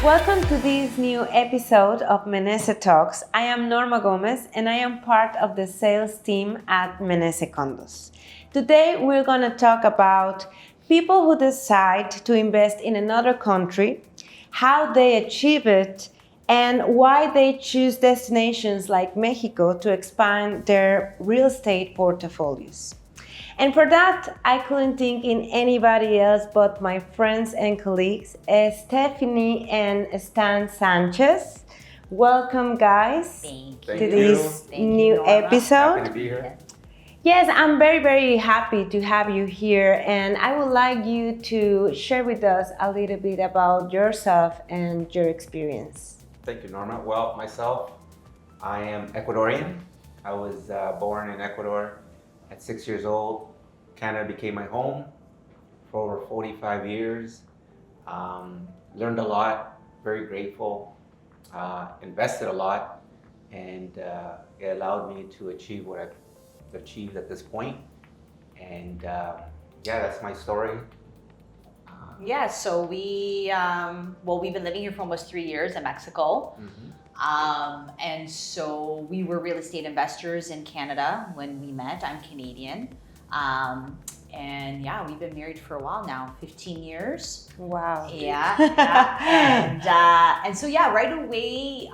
Welcome to this new episode of Menese Talks. I am Norma Gomez and I am part of the sales team at Menese Condos. Today we're going to talk about people who decide to invest in another country, how they achieve it, and why they choose destinations like Mexico to expand their real estate portfolios. And for that, I couldn't think in anybody else but my friends and colleagues, Stephanie and Stan Sanchez. Welcome, guys, Thank to you. this new Norma. episode. Happy to be here. Yes, I'm very, very happy to have you here, and I would like you to share with us a little bit about yourself and your experience. Thank you, Norma. Well, myself, I am Ecuadorian. I was born in Ecuador at 6 years old. Canada became my home for over 45 years. Learned a lot, very grateful, invested a lot, and it allowed me to achieve what I've achieved at this point. And yeah, that's my story. Yeah, so we've been living here for almost 3 years in Mexico. Mhm. And so we were real estate investors in Canada when we met. I'm Canadian. And yeah, we've been married for a while now, 15 years. Wow. Yeah. And so yeah, right away,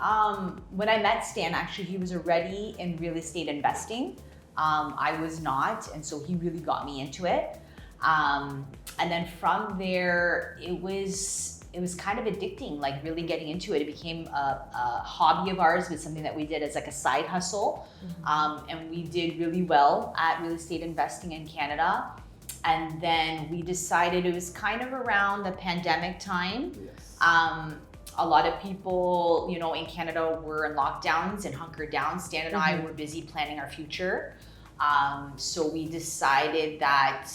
when I met Stan, actually, he was already in real estate investing. I was not, and so he really got me into it. And then from there, it was kind of addicting, like really getting into it. It became a hobby of ours, but something that we did as like a side hustle. And we did really well at real estate investing in Canada. And then we decided, it was kind of around the pandemic time. Yes. A lot of people, in Canada were in lockdowns and hunkered down. Stan and I were busy planning our future. So we decided that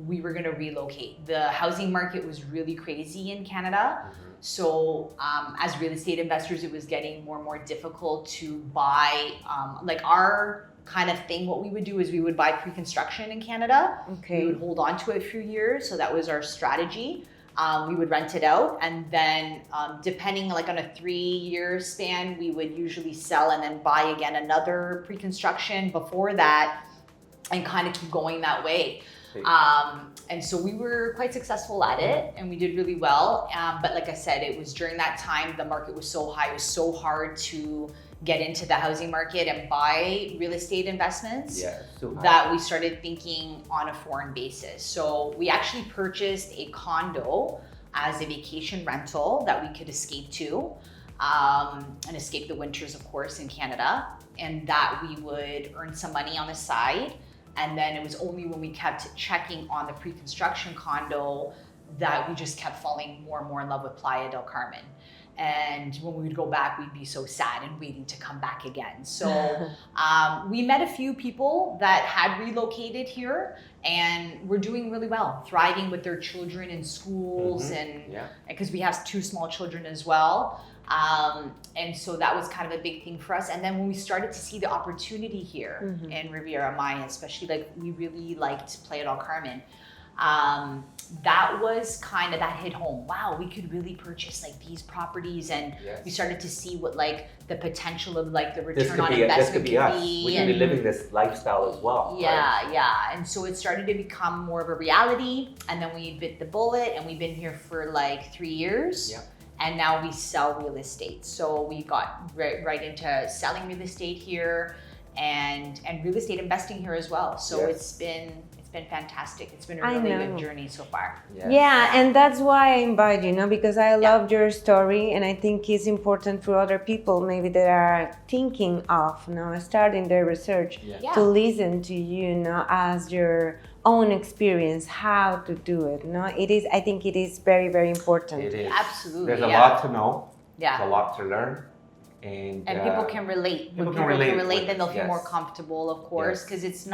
we were going to relocate. The housing market was really crazy in Canada. So as real estate investors, it was getting more and more difficult to buy. Like our kind of thing, what we would do is we would buy pre-construction in Canada. Okay. We would hold on to it for a few years. So that was our strategy. We would rent it out, and then depending like on a 3-year span, we would usually sell and then buy again another pre-construction before that, and kind of keep going that way. And so we were quite successful at it, and we did really well. But like I said, it was during that time the market was so high, it was so hard to get into the housing market and buy real estate investments. Yeah, so That we started thinking on a foreign basis. So we actually purchased a condo as a vacation rental that we could escape to, and escape the winters, of course, in Canada, and that we would earn some money on the side. And then it was only when we kept checking on the pre-construction condo that we just kept falling more and more in love with Playa del Carmen. And when we would go back, we'd be so sad and waiting to come back again. So we met a few people that had relocated here and were doing really well, thriving with their children in schools, and because we have 2 small children as well. And so that was kind of a big thing for us. And then when we started to see the opportunity here in Riviera Maya, especially, like we really liked Playa del Carmen. That was kind of, that hit home. Wow, we could really purchase like these properties, and we started to see what like the potential of like the return on investment could be. We could be living this lifestyle as well. Yeah, right? yeah. And so it started to become more of a reality, and then we bit the bullet, and we've been here for like 3 years. Yeah. And now we sell real estate. So we got right into selling real estate here, and real estate investing here as well. So it's been fantastic. It's been a really good journey so far. Yeah, and that's why I invite you, because I love your story, and I think it's important for other people maybe that are thinking of starting their research to listen to you, as your own experience how to do it. I think it is very, very important. It is. Absolutely. There's a lot to know. Yeah. There's a lot to learn. And people can relate. When people can relate, then they'll feel more comfortable, of course, because it's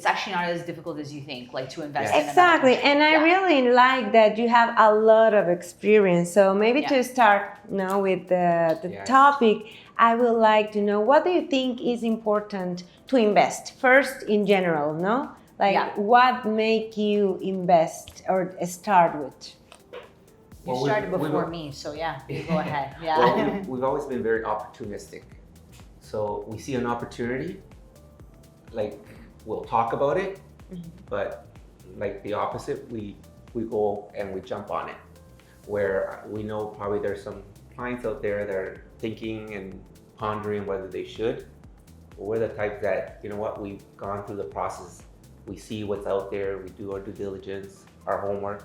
actually not as difficult as you think, like to invest in exactly. And I really like that you have a lot of experience. So maybe to start with the topic, I would like to know, what do you think is important to invest first in general, What make you invest or start with? You Well, started we've- before we've- me, so yeah, you go ahead. Yeah. Well, we've always been very opportunistic. So we see an opportunity, like we'll talk about it, but like the opposite, we go and we jump on it. Where we know probably there's some clients out there that are thinking and pondering whether they should. But we're the type that, you know what, we've gone through the process. We see what's out there, we do our due diligence, our homework,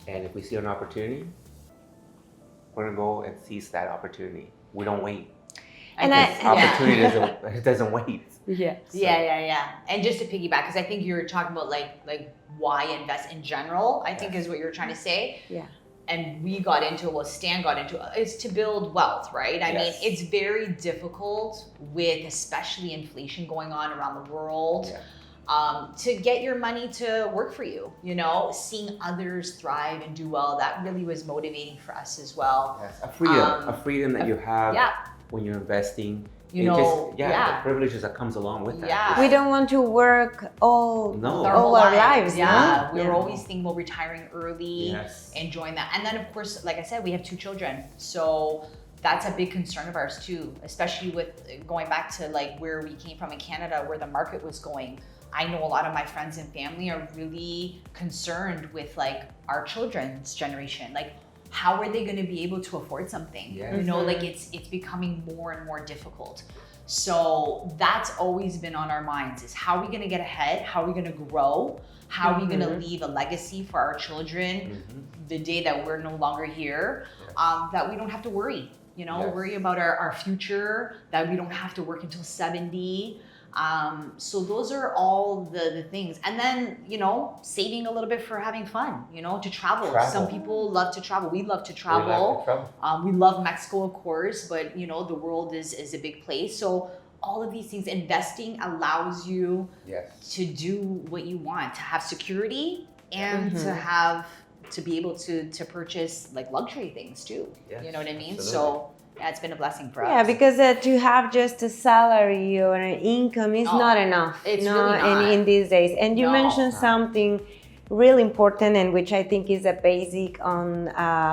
and if we see an opportunity, we're gonna go and seize that opportunity. We don't wait. And Opportunity doesn't wait. Yeah. So- Yeah. And just to piggyback, because I think you were talking about like why invest in general, I think Yes. is what you were trying to say. Yeah. And we got into it, well, Stan got into it, is to build wealth, right? I mean, Yes. it's very difficult with especially inflation going on around the world. Yeah. To get your money to work for you, you know, seeing others thrive and do well, that really was motivating for us as well. Yes, a freedom that you have Yeah. when you're investing. You It know, the privileges that comes along with that. Yeah. We don't want to work all No. all our lives. Yeah, no? we were always thinking about retiring early, Yes. enjoying that. And then of course, like I said, we have 2 children. So that's a big concern of ours too, especially with going back to like where we came from in Canada, where the market was going. I know a lot of my friends and family are really concerned with like our children's generation. Like, how are they going to be able to afford something? Yes. You know, like it's becoming more and more difficult. So that's always been on our minds, is how are we going to get ahead? How are we going to grow? How are we going to leave a legacy for our children the day that we're no longer here? Yes. That we don't have to worry, you know, Yes. worry about our future, that we don't have to work until 70. So those are all the things. And then, you know, saving a little bit for having fun, you know, to travel. Some people love to travel. We love to travel. We love Mexico, of course, but you know, the world is a big place. So all of these things, investing allows you to do what you want, to have security and to be able to purchase like luxury things too. Yes, You know what I mean? absolutely. So yeah, it's been a blessing for us. Yeah, because to have just a salary or an income is not enough. It's really not. in these days. And you No. mentioned something really important, and which I think is a basic on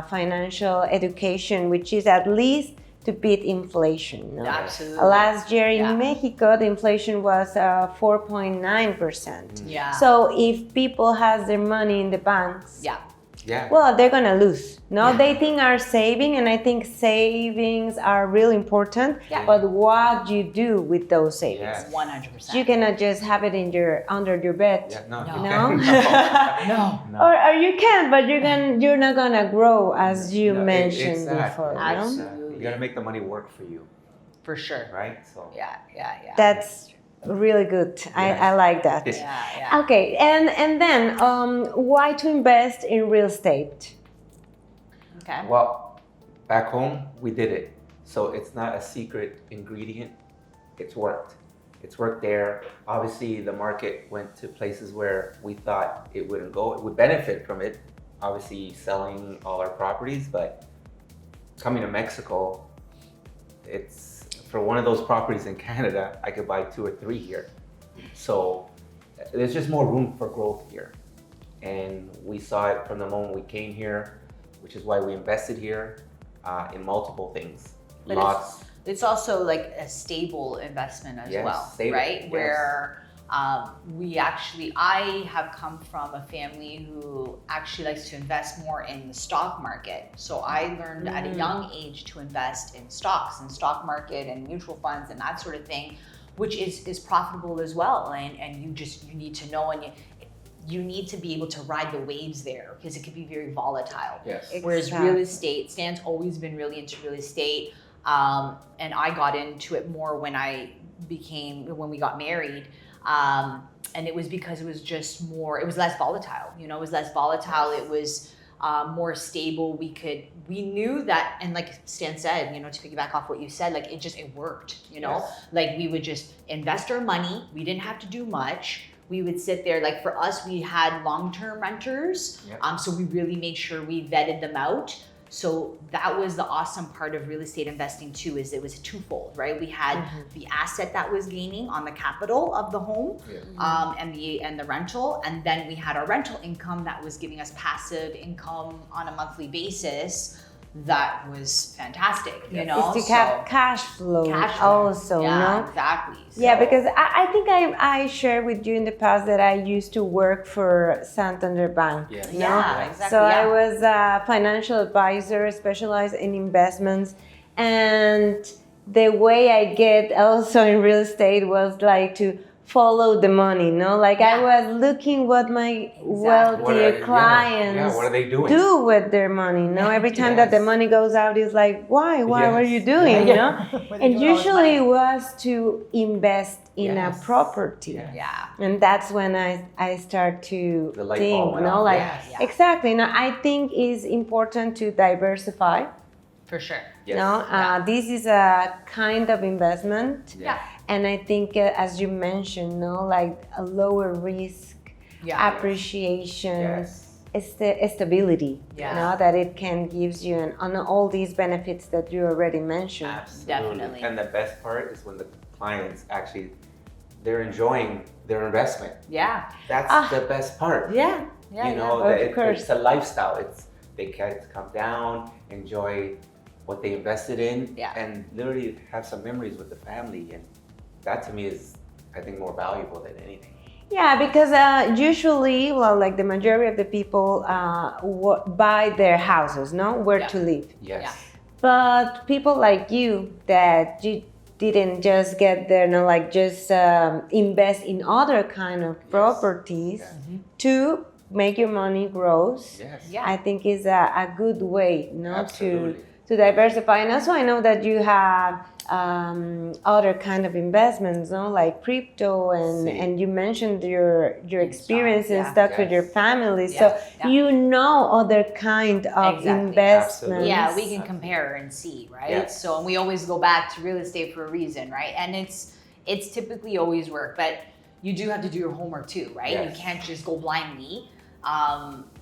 financial education, which is at least to beat inflation. No? Absolutely. Last year in Yeah. Mexico, the inflation was 4.9%. Yeah. So if people has their money in the banks, Yeah. Yeah. they're gonna lose. No, Yeah. they think are saving, and I think savings are really important. Yeah. But what you do with those savings? Yes. 100%. You cannot just have it in under your bed. Yeah, no. No. You No? can't. No. Or you can, but you're not gonna grow as you No, mentioned exactly. before. No? Absolutely. You gotta make the money work for you, For sure. right? So Yeah. That's really good. I like that. Yeah. Okay, and then why to invest in real estate? Okay. well, back home we did it. So it's not a secret ingredient. It's worked. It's worked there. Obviously, the market went to places where we thought it wouldn't go. It would benefit from it. Obviously, selling all our properties, but coming to Mexico, it's for one of those properties in Canada, I could buy 2 or 3 here. So there's just more room for growth here. And we saw it from the moment we came here, which is why we invested here in multiple things. But Lots. It's also like a stable investment as Yes, well, stable, right? yes. Where I have come from a family who actually likes to invest more in the stock market. So I learned at a young age to invest in stocks and stock market and mutual funds and that sort of thing, which is profitable as well. And you need to know, and you need to be able to ride the waves there, because it can be very volatile. Yes. Whereas Exactly. real estate, Stan's always been really into real estate. And I got into it more when we got married. And it was because it was just more, it was less volatile, you know, it was less volatile. It was more stable. We knew that, and like Stan said, you know, to piggyback off what you said, like it worked, you know, Yes. like we would just invest our money. We didn't have to do much. We would sit there, like for us, we had long-term renters. Yep. So we really made sure we vetted them out. So that was the awesome part of real estate investing too, is it was twofold, right? We had the asset that was gaining on the capital of the home, and the rental, and then we had our rental income that was giving us passive income on a monthly basis. That was fantastic, you know. It's to have cash flow also, yeah, no? exactly. So, Yeah, because I think I shared with you in the past that I used to work for Santander Bank. Yes. No? yeah, exactly. So yeah. I was a financial advisor specialized in investments, and the way I get also in real estate was like to follow the money, no? Like I was looking what my wealthier clients what are they doing? do with their money, no? Every time that the money goes out, it's like, why? What are you doing, you know? And usually it was to invest in a property. Yeah. And that's when I start to The light think, bulb went no, off. like Yeah. exactly. No, I think it's important to diversify. For sure. Yes. No, this is a kind of investment, Yeah. and I think as you mentioned, no, like a lower risk, appreciation, stability. Yeah. No, that it can gives you, and on all these benefits that you already mentioned. Absolutely. Definitely. And the best part is when the clients actually, they're enjoying their investment. Yeah. That's the best part. Yeah. You know, of that course. it's a lifestyle. They can come down, enjoy what they invested in, and literally have some memories with the family. And that to me is, I think, more valuable than anything. Yeah, because usually, well, like the majority of the people buy their houses, no, where to live. Yes. Yeah. But people like you that you didn't just get there, no, like just invest in other kind of properties to make your money grows. Yes. Yeah. I think is a good way, no, Absolutely. to diversify. And also I know that you have other kind of investments, no, like crypto, and you mentioned your experience and stuff with your family. So you know other kind of investments. Yeah, we can compare and see, right? Yes. So, and we always go back to real estate for a reason, right? And it's typically always work, but you do have to do your homework too, right? Yes. You can't just go blindly.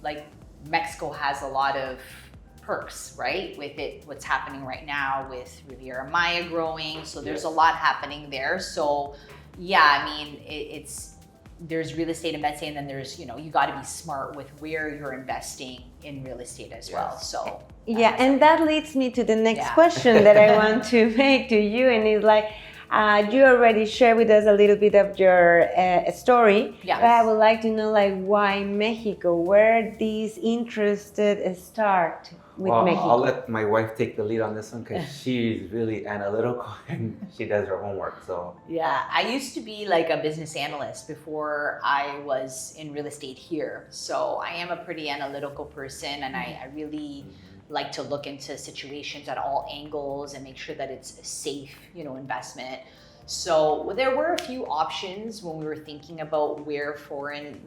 Like Mexico has a lot of perks, right? With what's happening right now with Riviera Maya growing. So there's a lot happening there. So yeah, I mean, there's real estate investing, and then there's, you got to be smart with where you're investing in real estate as well. So yeah, and that leads me to the next question that I want to make to you, and it's like, you already shared with us a little bit of your story, but I would like to know, like, why Mexico? Where these interested start with Mexico? I'll let my wife take the lead on this one because she's really analytical and she does her homework. So yeah, I used to be like a business analyst before I was in real estate here. So I am a pretty analytical person, and I really like to look into situations at all angles and make sure that it's a safe, investment. So there were a few options when we were thinking about where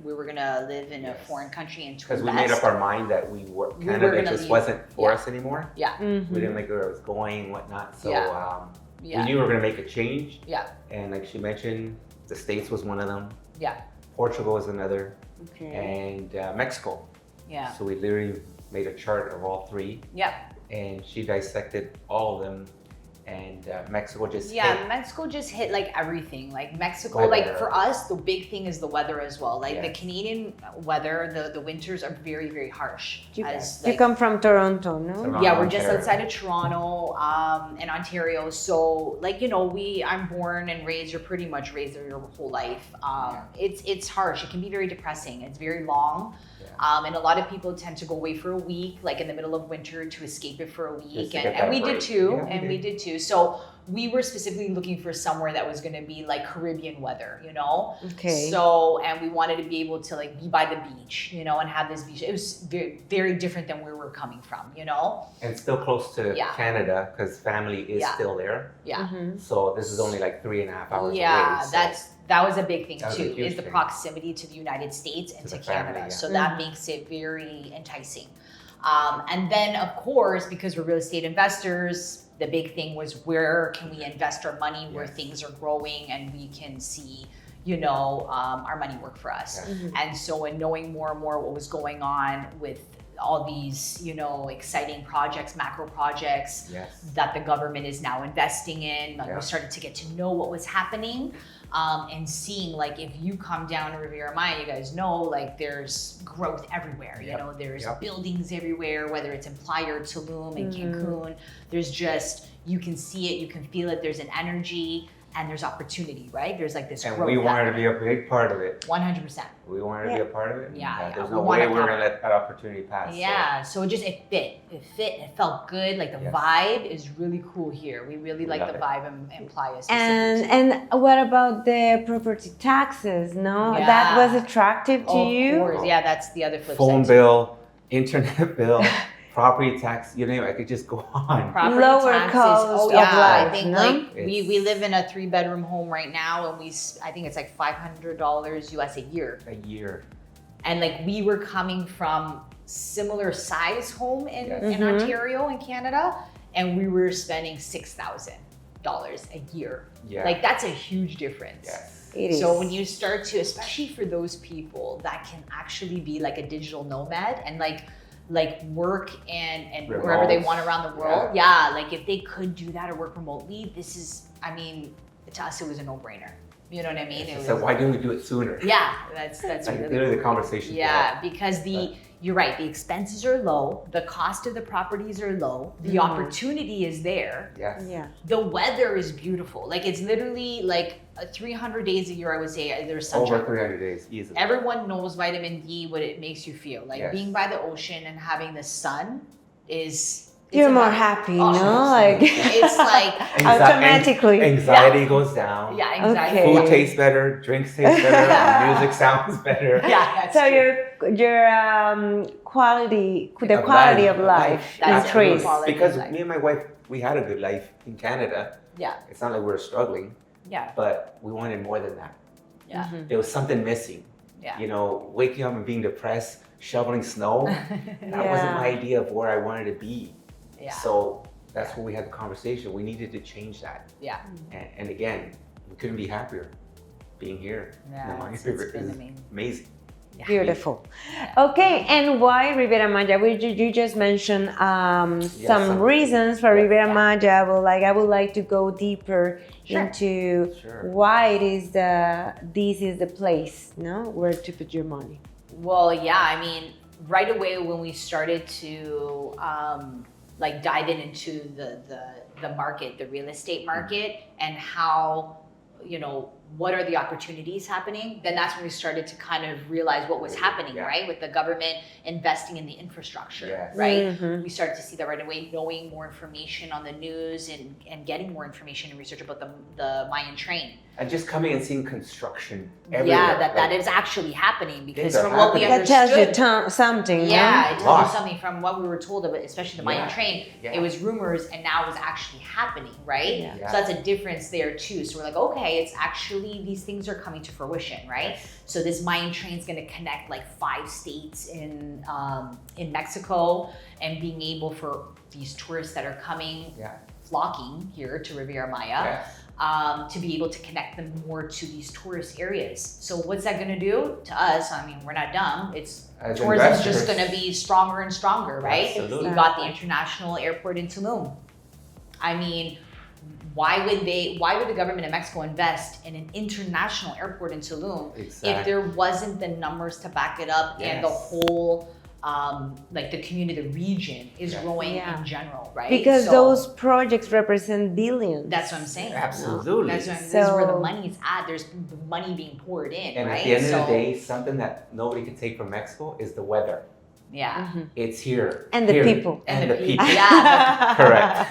we were gonna live in a foreign country and to invest. Because we made up our mind that Canada just wasn't for us anymore. Yeah. We didn't like where it was going and whatnot. So we knew we were gonna make a change. Yeah. And like she mentioned, the States was one of them. Yeah. Portugal was another. Okay. And Mexico. Yeah. So we literally made a chart of all three. Yeah. And she dissected all of them. And Mexico just hit. Mexico just hit like everything. Like Mexico, like for us, the big thing is the weather as well. Like the Canadian weather, the winters are very, very harsh. You come from Toronto, no? Toronto, Yeah, we're just Ontario. outside of Toronto in Ontario. So like, I'm born and raised, you're pretty much raised there your whole life. It's harsh. It can be very depressing. It's very long. And a lot of people tend to go away for a week, like in the middle of winter, to escape it for a week. And we did too. We did too. So we were specifically looking for somewhere that was going to be like Caribbean weather, Okay. So, and we wanted to be able to like be by the beach, and have this beach. It was very, very different than where we're coming from, And still close to Canada because family is still there. Yeah. So this is only like 3.5 hours away. Yeah, So that was a big thing That was a too, huge is the thing. proximity to the United States and to the family, Canada. yeah. So that makes it very enticing. And then of course, because we're real estate investors, the big thing was where can we invest our money where things are growing and we can see, our money work for us. And so in knowing more and more what was going on with all these, exciting projects, macro projects Yes. that the government is now investing in. Like Yeah. we started to get to know what was happening, and seeing, like, if you come down to Riviera Maya, you guys know, like, there's growth everywhere. You Yep. know, there's Yep. buildings everywhere, whether it's in Playa or Tulum and Cancun. There's just, you can see it, you can feel it. There's an energy and there's opportunity, right? There's like this And growth. we wanted to be a big part of it. 100%. We wanted to be a part of it. Yeah, There's we no wanna way we were come- going to let that opportunity pass. Yeah, so it fit. It felt good. Like the Yes. vibe is really cool here. We really like love the it. vibe in Playa specifically. And what about the property taxes? No, Yeah. that was attractive to Of you. course, yeah, that's the other flip Phone side. bill, internet bill, property tax, you name it. I could just go on. Property Lower taxes. cost Oh of yeah, I life, think no? like we It's- live in a 3-bedroom home right now, and I think it's like $500 US a year. A year. And like we were coming from similar size home in Yes. Ontario in Canada, and we were spending $6,000 a year. Yeah. Like that's a huge difference. Yes. It is. So when you start to, especially for those people that can actually be like a digital nomad and like work and wherever they Remote. want around the world, yeah, like if they could do that or work remotely, this is, I mean, to us it was a no-brainer. You know what I mean? It So was- why didn't we do it sooner? yeah, that's Like really literally the cool. conversation. Yeah, because you're right, the expenses are low, the cost of the properties are low, the opportunity is there, Yes. Yeah. the weather is beautiful. Like it's literally like 300 days a year, I would say, there's sunshine. Over 300 days, easily. Everyone knows vitamin D, what it makes you feel. Like Yes. being by the ocean and having the sun is... it's You're more about- happy, Oh, no? Like It's like, automatically. Anxiety goes down. yeah, anxiety. Okay. Food tastes better, drinks taste better, music sounds better. Yeah, that's So true. your quality, the Of quality life, of life That's increased. quality. Because of life. me and my wife, we had a good life in Canada. Yeah, It's not like we were struggling, yeah, but we wanted more than that. yeah, There was something missing. yeah. You know, waking up and being depressed, shoveling snow. That wasn't my idea of where I wanted to be. Yeah. So that's when we had the conversation. We needed to change that. Yeah. And again, we couldn't be happier being here. Yeah, The Maya it's River been is amazing. amazing. Yeah. Beautiful. Okay, and why Riviera Maya? You just mentioned some some- reasons for yeah. Riviera Maya. I would like to go deeper Sure. into Sure. why this is the place, no, where to put your money. Well, yeah, I mean, right away when we started to dive into the market, the real estate market, and how, what are the opportunities happening, then that's when we started to kind of realize what was happening, Yeah. right? With the government investing in the infrastructure, Yes. right? Mhm. We started to see that right away, knowing more information on the news and getting more information and research about the Mayan train. And just coming and seeing construction everywhere. Yeah, that Like, is actually happening, because Things are from what we happening. That understood. tells you something. Yeah, no? it tells Lot. you something from what we were told about, especially the Mayan Yeah. train. Yeah. It was rumors, and now it's actually happening, right? Yeah. Yeah. So that's a difference there too. So we're like, okay, it's actually, these things are coming to fruition, right? So this Mayan train is going to connect like 5 states in Mexico, and being able for these tourists that are coming, Yeah. flocking here to Riviera Maya. Yes. To be able to connect them more to these tourist areas. So what's that going to do to us? I mean, we're not dumb. It's As tourism's just investors- going to be stronger and stronger, right? Absolutely. You've got the international airport in Tulum. I mean, why would the government of Mexico invest in an international airport in Tulum if Exactly. there wasn't the numbers to back it up, and the Yes. whole the community, the region is Yeah. growing Yeah. in general, right? Because So those projects represent billions. that's what I'm saying. Absolutely. That's this is where the So- money is at. There's the money being poured in, And right? at the end so, of the day, something that nobody can take from Mexico is the weather. yeah. It's here. And the period. people. And the people. Yeah, Correct.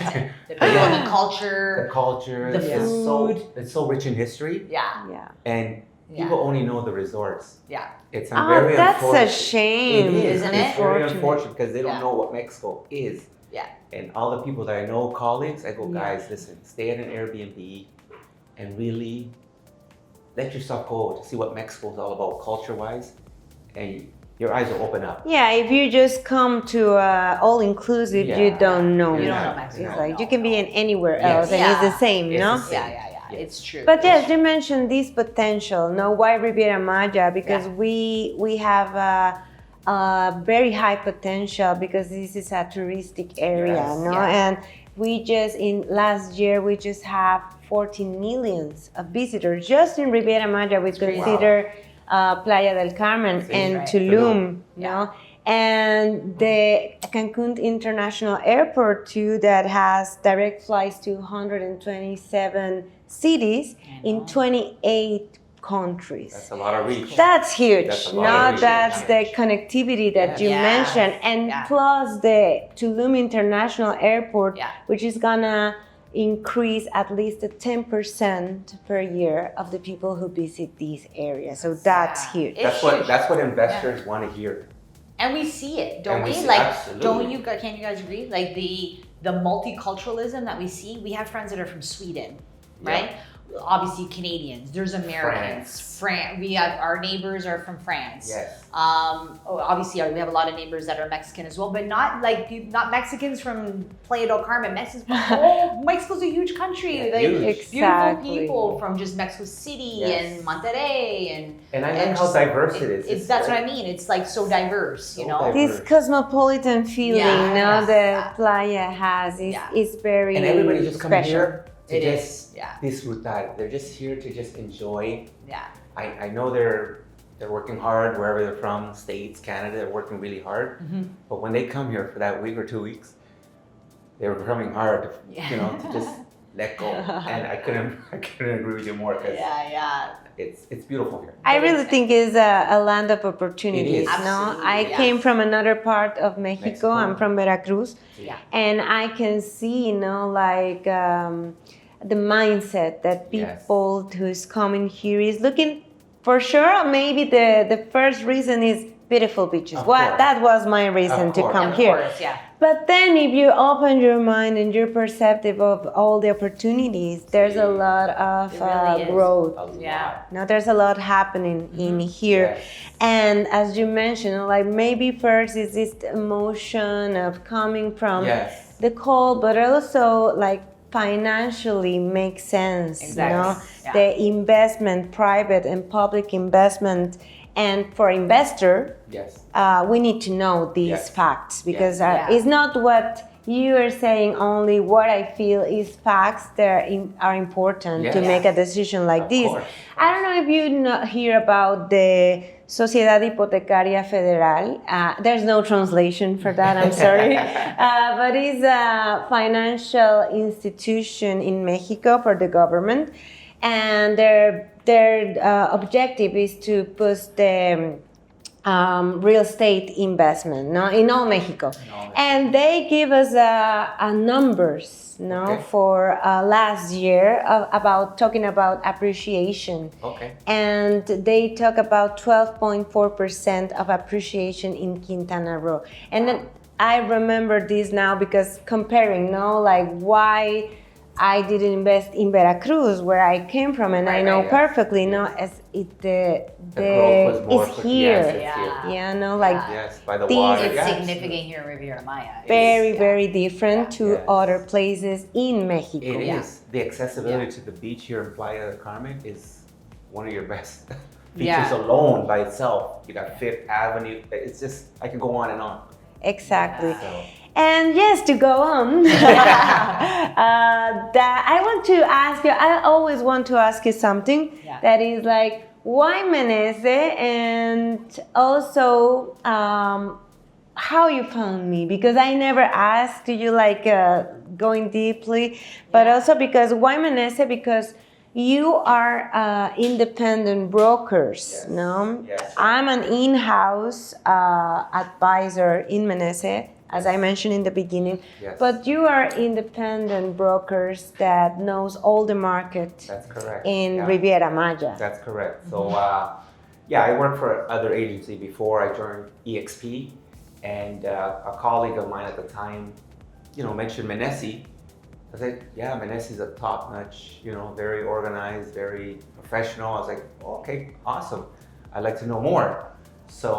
the people, the The culture. culture. The food. It's so rich in history. Yeah, Yeah. And yeah, people only know the resorts. yeah. It's Oh, very that's a unfortunate. shame. It is, Isn't it's it? very unfortunate because they don't Yeah. know what Mexico is. Yeah. And all the people that I know, colleagues, I go, Yeah. guys, listen, stay at an Airbnb and really let yourself go to see what Mexico is all about culture-wise, and your eyes will open up. Yeah, if you just come to all inclusive, you Yeah. don't know. You don't Yeah. know Mexico. It's like no, you can be no. in anywhere Yes. else, and it's the same, It's no? the same. Yeah. Yes. It's true. But It's yes, true. you mentioned this potential. No, why Riviera Maya? Because we have very high potential because this is a touristic area, Yes. no? Yeah. And we just in last year we just have 14 millions of visitors just in Riviera Maya. We crazy. consider Playa del Carmen See? and Right. Tulum, Yeah. no? And the Cancun International Airport too, that has direct flights to 127 cities in 28 countries. That's a lot of reach. That's huge. That's a lot No, of reach. that's the connectivity that Yes. you Yes. mentioned, and Yeah. plus the Tulum International Airport, Yeah. which is gonna increase at least 10% per year of the people who visit these areas. So that's Yeah. huge. It's huge. That's what investors want to hear. And we see it, don't And we we? see- Like, absolutely. don't you? Can't you guys agree? Like the multiculturalism that we see. We have friends that are from Sweden, Yeah. right? Obviously Canadians. There's Americans. France. We have our neighbors are from France. Yes. Obviously we have a lot of neighbors that are Mexican as well, but not Mexicans from Playa del Carmen. Mexico's a huge country. Yeah, Like huge. beautiful Exactly. people from just Mexico City Yes. and Monterrey And I like and how just- diverse it is. It's that's what I mean. It's like so diverse, you So know. diverse. This cosmopolitan feeling, Yes. no, the playa has is very And everybody just come special. here to It just is, yeah. disfrutar. They're just here to just enjoy. Yeah. I know they're working hard wherever they're from, States, Canada, they're working really hard. Mm-hmm. But when they come here for that week or 2 weeks, they were coming hard to, Yeah. you know, to just let go. And I couldn't agree with you more because Yeah. it's beautiful here. I really think it's a land of opportunities. It is. No, Absolutely, I yeah. came from another part of Mexico. Mexico. I'm from Veracruz, Yeah. and I can see, you know, like the mindset that Yes. people who's coming here is looking for sure. Maybe the first reason is beautiful beaches. Of Well, course. that was my reason Of to course. come Of here. course, yeah. But then if you open your mind and you're perceptive of all the opportunities, there's a lot of It really is. growth. A lot. Yeah. No, there's a lot happening in here. Yes. And as you mentioned, like maybe first is this emotion of coming from Yes. the cold, but also like financially makes sense. Exactly. You know? Yeah. The investment, private and public investment. And for investor, Yes. we need to know these Yes. facts because Yeah. it's not what you are saying, only what I feel is facts that are important to Yes. make a decision like Of this. course. I don't know if you hear about the Sociedad Hipotecaria Federal. There's no translation for that, I'm sorry. But it's a financial institution in Mexico for the government. And their objective is to push the real estate investment, no, in all Mexico. And they give us numbers, no, Okay. for last year about talking about appreciation. Okay. And they talk about 12.4% of appreciation in Quintana Roo. And then I remember this now because comparing, no, like why I didn't invest in Veracruz, where I came from, and I Right, know right. perfectly, Yes. no, as The growth was more it's quick. here. Yes, it's Yeah. here. Yeah, no, like Yes, by the These- water. It's yes. significant here in Riviera Maya. very, It's- very different to Yes. other places in Mexico. It is. Yeah. The accessibility Yeah. to the beach here in Playa del Carmen is one of your best features Yeah. alone by itself. You got Fifth Avenue. It's just, I can go on and on. Exactly. So, And yes, to go on, that I want to ask you, I always want to ask you something Yeah. that is like, why Menezes? And also, how you found me? Because I never asked you, like, going deeply, but also because, why Menezes? Because you are independent brokers, Yes. no? Yes. I'm an in-house advisor in Menezes, as I mentioned in the beginning. Yes. But you are independent brokers that knows all the market that's correct. in Yeah. Riviera Maya. That's correct. So, yeah, I worked for other agency before I joined EXP, and a colleague of mine at the time, mentioned Menezes. I said, yeah, Menezes is a top-notch, very organized, very professional. I was like, okay, awesome. I'd like to know more. So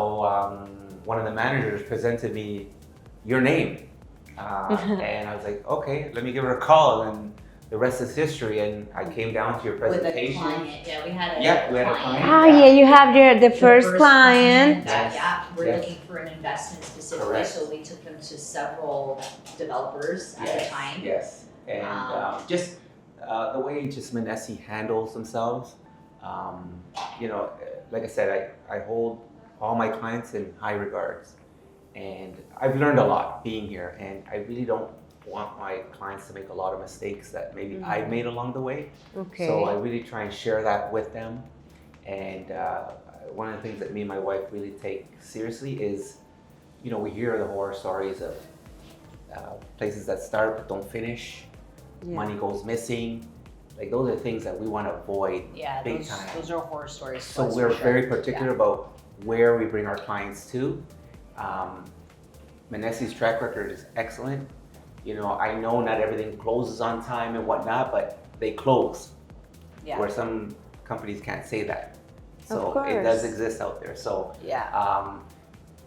one of the managers presented me your name. And I was like, okay, let me give her a call. And the rest is history. And I came down to your With a presentation. client, yeah, we had a client. Oh yeah, you have the first client. That, Yes. yeah, we're Yes. looking for an investment specifically, Correct. so we took them to several developers at the time. Yes, and just the way just Manesi handles themselves, you know, like I said, I hold all my clients in high regards, and I've learned a lot being here, and I really don't want my clients to make a lot of mistakes that maybe I've made along the way. Okay. So I really try and share that with them, and one of the things that me and my wife really take seriously is, you know, we hear the horror stories of places that start but don't finish, money goes missing. Like those are things that we want to avoid big time. Those are horror stories. So we're very particular about where we bring our clients to. Manesi's track record is excellent. You know, I know not everything closes on time and whatnot, but they close. Yeah. Where some companies can't say that. So Of course. it does exist out there. So Yeah.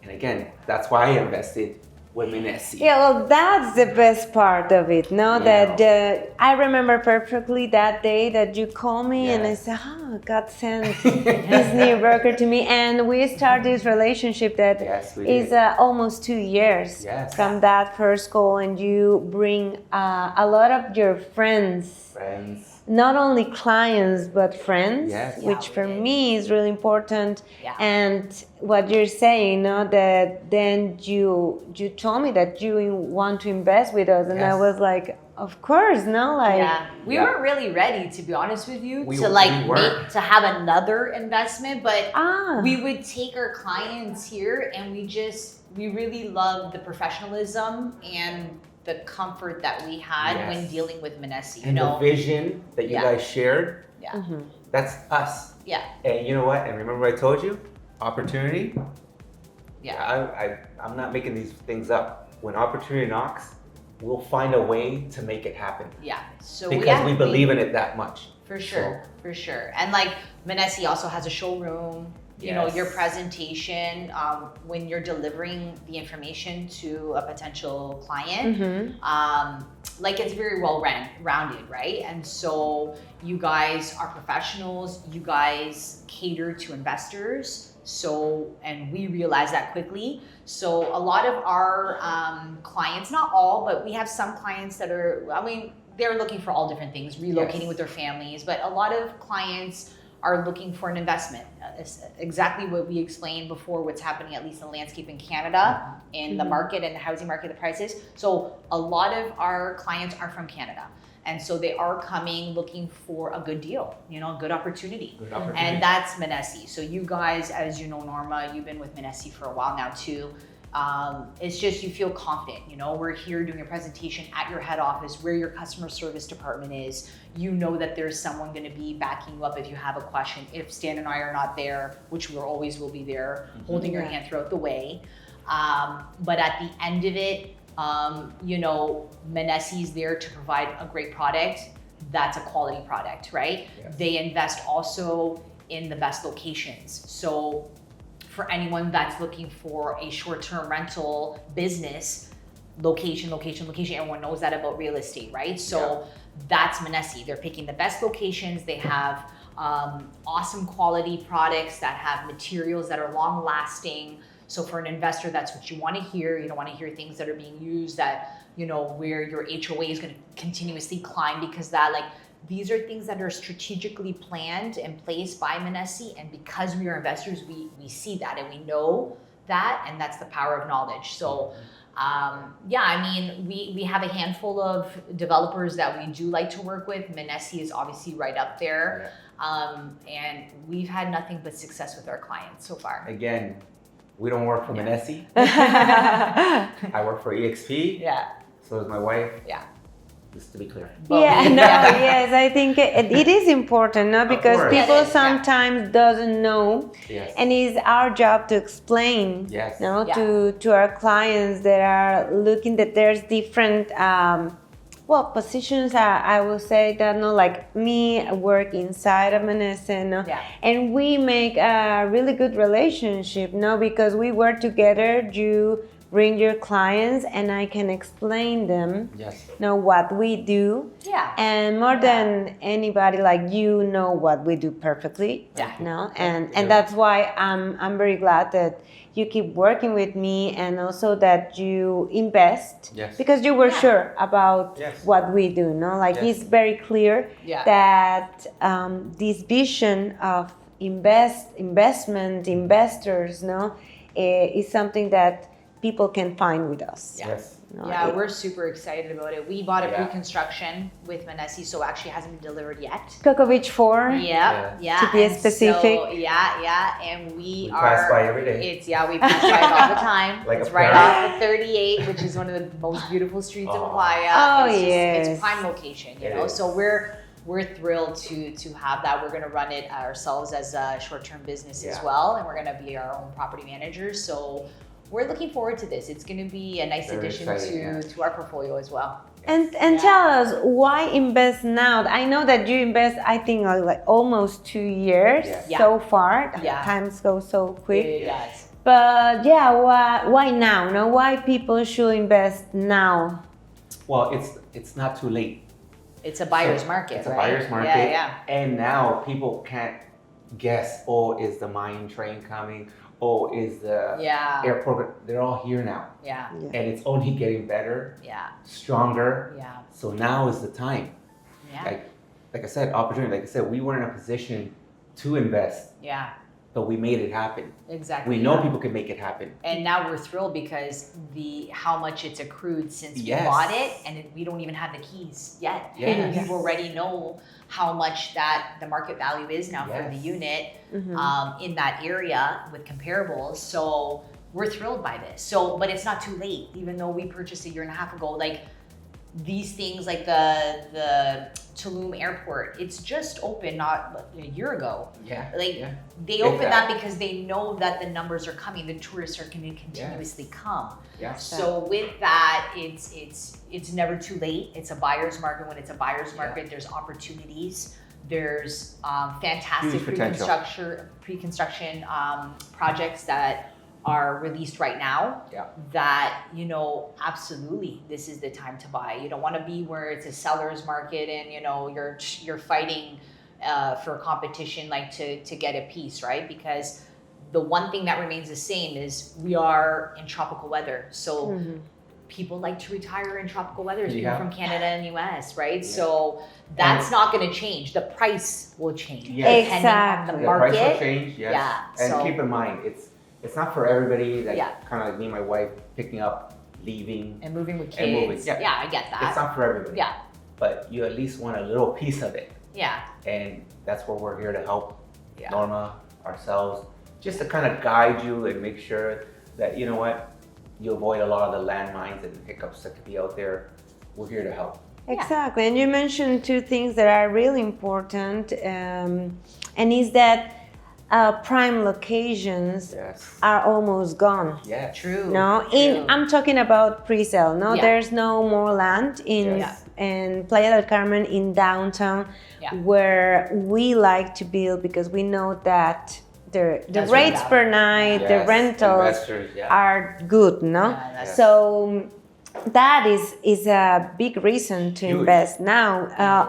and again, that's why I invested with Manesi. Yeah, well, that's the best part of it, no? Yeah. That I remember perfectly that day that you called me and I Yes. said, "Oh, God sent this new broker to me," and we start this relationship that Yes, we is did. almost 2 years Yes. from that first call, and you bring a lot of your friends. Friends. Not only clients but friends, Yes. which Yeah, for we did. me is really important. Yeah. And what you're saying, no, that then you told me that you want to invest with us, and I Yes. was like, of course, no, like Yeah, we Yeah. weren't really ready, to be honest with you, We to like weren't. to have another investment, but ah, we would take our clients here and we really loved the professionalism and the comfort that we had Yes. when dealing with Manesi. You And know, the vision that you Yeah. guys shared, yeah, mhm. that's us. yeah, And you know what? And remember I told you, opportunity. yeah. I'm not making these things up. When opportunity knocks, we'll find a way to make it happen Yeah. So because we believe in it that much. for sure. And like Manesi also has a showroom. You know, Yes. your presentation when you're delivering the information to a potential client. Mhm. Like it's very well rounded, right? And so you guys are professionals, you guys cater to investors. So, and we realize that quickly. So a lot of our clients, not all, but we have some clients that are, I mean, they're looking for all different things, relocating Yes. with their families, but a lot of clients are looking for an investment. It's exactly what we explained before, what's happening at least in the landscape in Canada, in the market and the housing market, the prices. So a lot of our clients are from Canada. And so they are coming looking for a good deal, you know, a good opportunity. Good opportunity. And that's Manesi. So you guys, as you know, Norma, you've been with Manesi for a while now too. It's just you feel confident, you know, we're here doing a presentation at your head office where your customer service department is. You know that there's someone going to be backing you up if you have a question. If Stan and I are not there, which we always will be there, holding your hand throughout the way. But at the end of it, you know, Manesi is there to provide a great product. That's a quality product, right? Yes. They invest also in the best locations. So for anyone that's looking for a short-term rental business, location, everyone knows that about real estate, right? So that's Manesi. They're picking the best locations. They have awesome quality products that have materials that are long lasting. So for an investor, that's what you want to hear. You don't want to hear things that are being used that, you know, where your HOA is going to continuously climb because that, like, these are things that are strategically planned and placed by Manesi, and because we are investors, we see that and we know that, and that's the power of knowledge. So, yeah, I mean, we have a handful of developers that we do like to work with. Manesi is obviously right up there, and we've had nothing but success with our clients so far. Again, we don't work for Manesi. yeah, I work for EXP. Yeah, So does my wife. yeah. Just to be clear. no, yes, I think it is important, no, because course. people Yeah, it is, sometimes doesn't know, Yes. and it's our job to explain, Yes. no, Yeah. to our clients that are looking that there's different, positions. I will say that, no, like me work inside of Manesi, no, Yeah. and we make a really good relationship, no, because we work together. You bring your clients and I can explain them Yes. know what we do. Yeah. And more than anybody, like you know what we do perfectly. Yeah. No, and that's why I'm very glad that you keep working with me, and also that you invest. Yes. Because you were Yeah. sure about Yes. what we do. No, like Yes. it's very clear Yeah. that this vision of investors, no, is something that people can find with us. Yeah. Yes. No, Yeah, it- we're super excited about it. We bought a Yeah. pre-construction with Manesi, so actually hasn't been delivered yet. Cocoa Beach 4. Yeah. To be and specific. So, yeah, and we are. pass by every day. It's we pass by it all the time. Like it's a right parrot. off of 38, which is one of the most beautiful streets in Oh. Playa. Oh, It's yes. prime location, you It know. is. So we're thrilled to have that. We're going to run it ourselves as a short-term business as Yeah. well, and we're going to be our own property managers. So we're looking forward to this. It's going to be a nice Very addition exciting, to our portfolio as well. And Yeah. tell us, why invest now? I know that you invest, I think, like almost 2 years Yeah. so far. Yeah. Times go so quick. It does. But yeah, why now? No, why people should invest now? Well, it's not too late. It's a buyer's So, market, It's right? a buyer's market. Yeah. And now people can't guess, oh, is the mine train coming? Oh, is the Yeah. airport? They're all here now. Yeah. Yeah. And it's only getting better, Yeah. stronger. Yeah. So now is the time. Yeah. Like I said, opportunity. Like I said, we were in a position to invest, Yeah. but we made it happen. Exactly. We know people can make it happen. And now we're thrilled because how much it's accrued since Yes. we bought it, and we don't even have the keys yet. Yes. And we already know how much that the market value is now for the Yes. unit Mhm. in that area with comparables. So we're thrilled by this. So, but it's not too late, even though we purchased a year and a half ago. Like these things, like the Tulum airport, it's just opened not a year ago. Yeah. Like yeah. they opened that because they know that the numbers are coming, the tourists are going to continuously come. Yeah. So with that, it's never too late. It's a buyer's market. When it's a buyer's market, there's opportunities. There's fantastic Huge potential. pre-construction projects that are released right now. Yeah. That absolutely, this is the time to buy. You don't want to be where it's a seller's market and you're fighting for competition, like to get a piece, right? Because the one thing that remains the same is we are in tropical weather. So people like to retire in tropical weather, people Yeah. from Canada and US, right? Yeah. So that's not going to change. The price will change Yes. depending on Exactly. the The market. price will change, yes. Yeah, And so- keep in mind, it's not for everybody. Like Yeah. kind of like me and my wife picking up, leaving. And moving with kids. And moving, yeah. I get that. It's not for everybody. Yeah. But you at least want a little piece of it, Yeah. and that's where we're here to help Yeah. Norma, ourselves, just to kind of guide you and make sure that you know what, you avoid a lot of the landmines and hiccups that could be out there. We're here to help. Exactly. And you mentioned two things that are really important, and is that prime locations Yes. are almost gone. Yeah. True. No, True. I'm talking about pre-sale. No, Yeah. there's no more land in Playa del Carmen in downtown, Yeah. where we like to build because we know that the That's rates right. per night, the Yes, rentals investors, yeah. are good. No, Yeah, that's- so that is a big reason to Huge. invest now.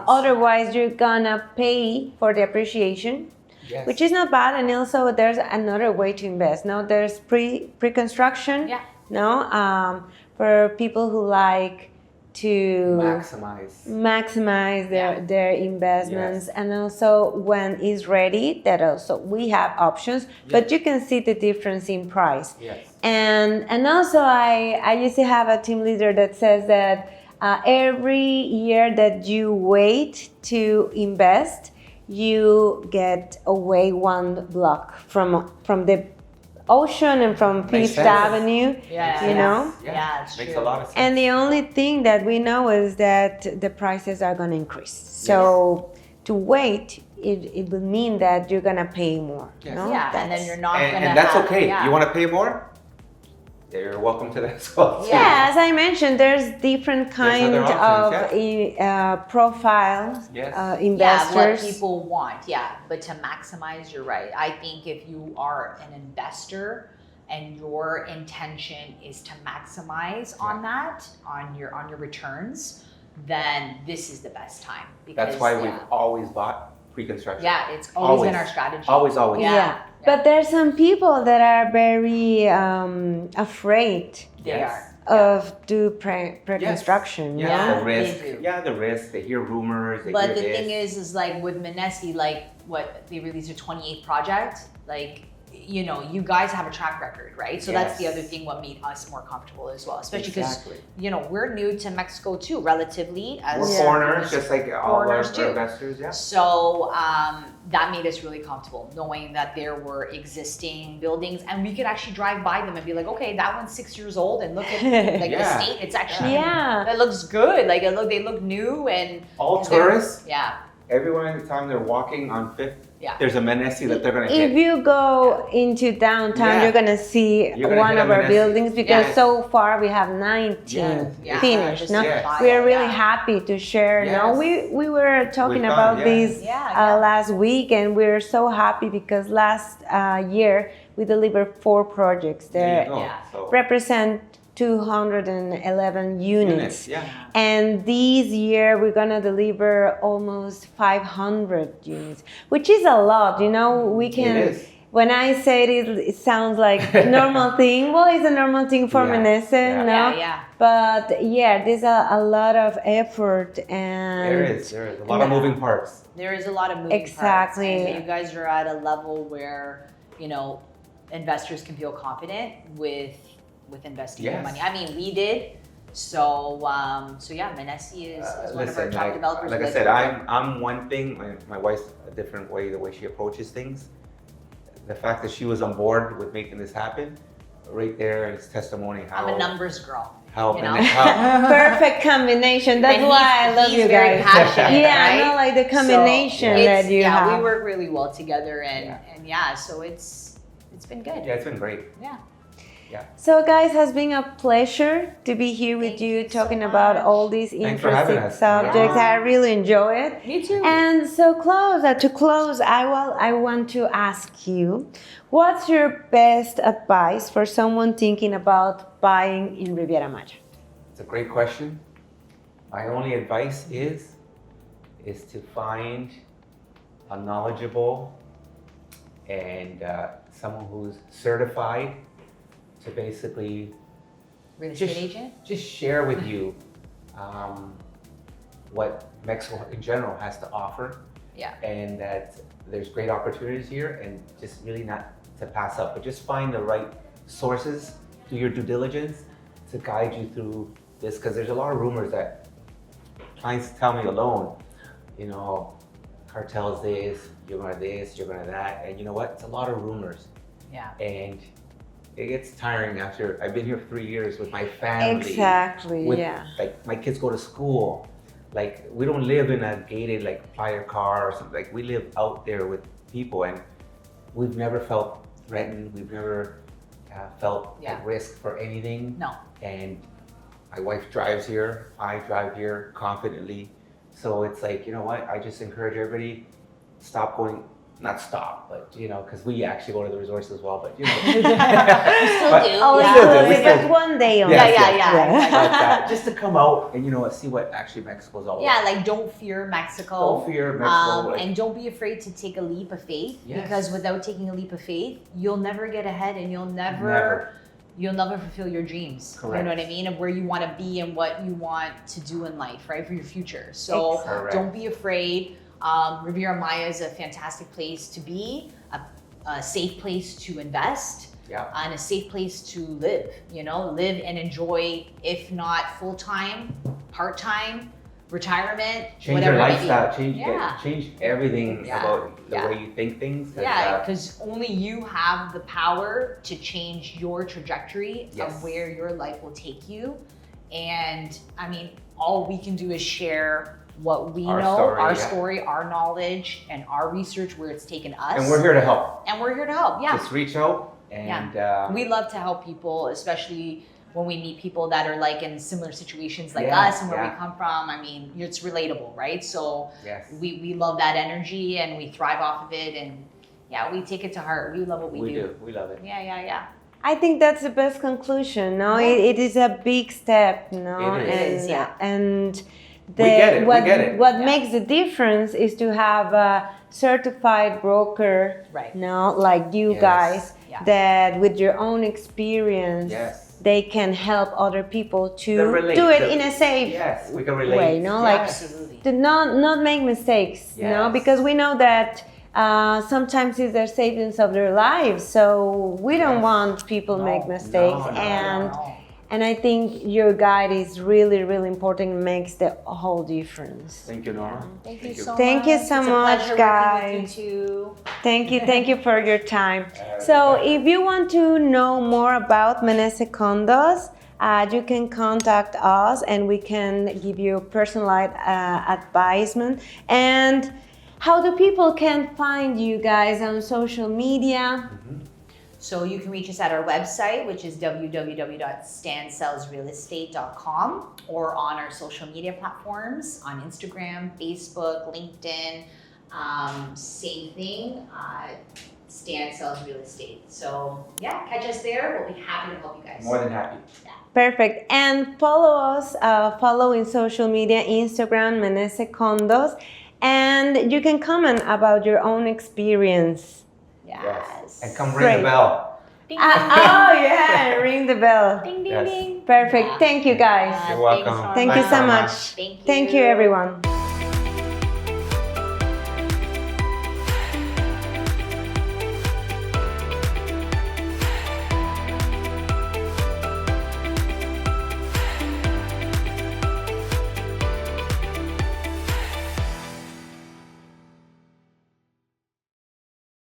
Otherwise, you're gonna pay for the appreciation. Yes. Which is not bad, and also there's another way to invest. No, there's pre-construction. Yeah. No, for people who like to maximize. their investments, and also when it's ready, that also we have options. But you can see the difference in price. Yes. And also I used to have a team leader that says that every year that you wait to invest, you get away one block from the ocean and from Makes Fifth sense. Avenue. Yeah. You know? Yeah, it's Makes true. a lot of sense. And the only thing that we know is that the prices are going to increase. So to wait, it will mean that you're going to pay more. Yes. No? Yeah, and then That's- you're not going to and that's have, okay. Yeah. You want to pay more? You're welcome to that as well. Yeah, as I mentioned, there's different kind other options, of profiles, Yes. Yeah, investors. what people want. Yeah, but to maximize, you're right. I think if you are an investor and your intention is to maximize on that, on your returns, then this is the best time. Because, That's why we've always bought pre-construction. Yeah, it's always been our strategy. Always. Yeah. But there's some people that are very afraid They are. of pre-construction. Yes. Yeah. The risk. They do. Yeah, the risk. They hear rumors. They But hear the this. thing is like with Manesi, like what they released their 28th project, like, you know, you guys have a track record, right? So that's the Yes. other thing what made us more comfortable as well, especially because, Exactly. you know, we're new to Mexico too, relatively. As We're foreigners, just like all our foreigners too. investors. Yeah. So that made us really comfortable, knowing that there were existing buildings and we could actually drive by them and be like, okay, that one's 6 years old, and look at like Yeah. the state. It's actually Yeah. it looks good. Like they look new and All they're- tourists. Yeah. Everyone in the time they're walking on Fifth. Yeah. There's a Manesi that they're gonna If hit. you go into downtown, Yeah. you're gonna see You're gonna one hit of a our Manesi. buildings because Yes. so far we have 19 Yes. finished. Just No? Yes. apply We are it, really yeah. happy to share. No, Yes. we were talking We've about done, yeah. this Yeah. last week, and we're so happy because last year we delivered 4 projects There that you go. Yeah. So, represent 211 units. Yeah. And this year we're gonna deliver almost 500 units, which is a lot. You know, we can. It is. When I say it, it sounds like a normal thing. Well, it's a normal thing for Yeah, Menese, yeah. no? Yeah. But yeah, there's a lot of effort and There is a lot of moving parts. There is a lot of moving Exactly. parts. And you guys are at a level where, you know, investors can feel confident with investing their Yes. money. I mean, we did. So yeah, Manesi is one of our Listen, top developers. like I Let's said, go. I'm one thing. My wife's a different way, the way she approaches things. The fact that she was on board with making this happen, right there is testimony how. I'm a numbers girl. How, you know? how perfect combination. That's And why I love he's you very guys. passionate, Yeah, right? no, like the combination So that you have. we work really well together, and so it's been good. yeah, it's been great. Yeah. So, guys, has been a pleasure to be here with Thank you you so talking about much. all these Thanks for having interesting us. subjects. Yeah. I really enjoy it. Me too. And so, to close, I want to ask you, what's your best advice for someone thinking about buying in Riviera Maya? It's a great question. My only advice is to find a knowledgeable and someone who's certified to basically Real estate just- agent. just share with you what Mexico in general has to offer. Yeah. And that there's great opportunities here, and just really not to pass up, but just find the right sources, do your due diligence to guide you through this, because there's a lot of rumors that clients tell me alone, you know, cartels this, you're gonna this, you're gonna that, and you know what? It's a lot of rumors, Yeah. and it gets tiring after I've been here for 3 years with my family. Exactly, With, yeah. like my kids go to school. Like we don't live in a gated like fire car or something. Like we live out there with people, and we've never felt threatened. We've never felt Yeah. at risk for anything. No. And my wife drives here. I drive here confidently. So it's like, you know what? I just encourage everybody, stop going. Not stop, but you know, because we actually go to the resorts as well. But you know, We still But- do. Oh, we yeah. still do, we it's still just do. one day only. Yes, Yeah, yes. yeah. but, just to come out and you know see what actually Mexico's all Yeah, about. like don't fear Mexico. Don't fear Mexico. like, And don't be afraid to take a leap of faith, Yes. because without taking a leap of faith, you'll never get ahead, and you'll never fulfill your dreams. You know what I Correct. mean? Of where you want to be and what you want to do in life, right? For your future. So Correct. don't be afraid. Riviera Maya is a fantastic place to be, a safe place to invest. Yeah. And a safe place to live, you know, live and enjoy, if not full-time, part-time, retirement, Change whatever your it may be. lifestyle. Change Yeah. change everything Yeah. about the Yeah. way you think things. 'cause, Yeah, because only you have the power to change your trajectory Yes. of where your life will take you. And I mean, all we can do is share what we Our know, story, our yeah. story, our knowledge, and our research, where it's taken us. and we're here to help. And we're here to help. Yeah. Just reach out and We love to help people, especially when we meet people that are like in similar situations like Yeah, us and where yeah. we come from. I mean, it's relatable, right? So yes, we love that energy and we thrive off of it. And yeah, we take it to heart. We love what we do. We love it. Yeah. I think that's the best conclusion. No, it is a big step. No, It is, yeah. And get it, what we get it. what makes the difference is to have a certified broker. Right. No, like you Yes. guys, Yeah. that with your own experience, Yes. they can help other people to The relate- do it the- in a safe Yes, we can relate. way. No, like Absolutely. to not make mistakes. You know, Yes. because we know that. Sometimes it's their savings of their lives, so we don't Yes. want people No, make mistakes. no, and no. and I think your guide is really important. Makes the whole difference. Thank you, Norma. Thank you so much. Thank you so It's a much, pleasure guys. working with you too. Thank you for your time. So if you want to know more about Menezes Condos, you can contact us and we can give you personalized advisement. And how do people can find you guys on social media? So you can reach us at our website, which is www.stansellsrealestate.com, or on our social media platforms on Instagram, Facebook, LinkedIn. Same thing, Stan Sells Real Estate. So yeah, catch us there. We'll be happy to help you guys. More than happy. Perfect. And follow us, follow in social media, Instagram, Menezes Condos, and you can comment about your own experience. Yes. And come ring Great. the bell. Ding, Oh yeah, ring the bell. ding, ding, Yes. ding. Perfect. Yeah. Thank you guys. You're welcome. Thanks, Thank you Norma. so Bye. much. Thank you. Thank you everyone.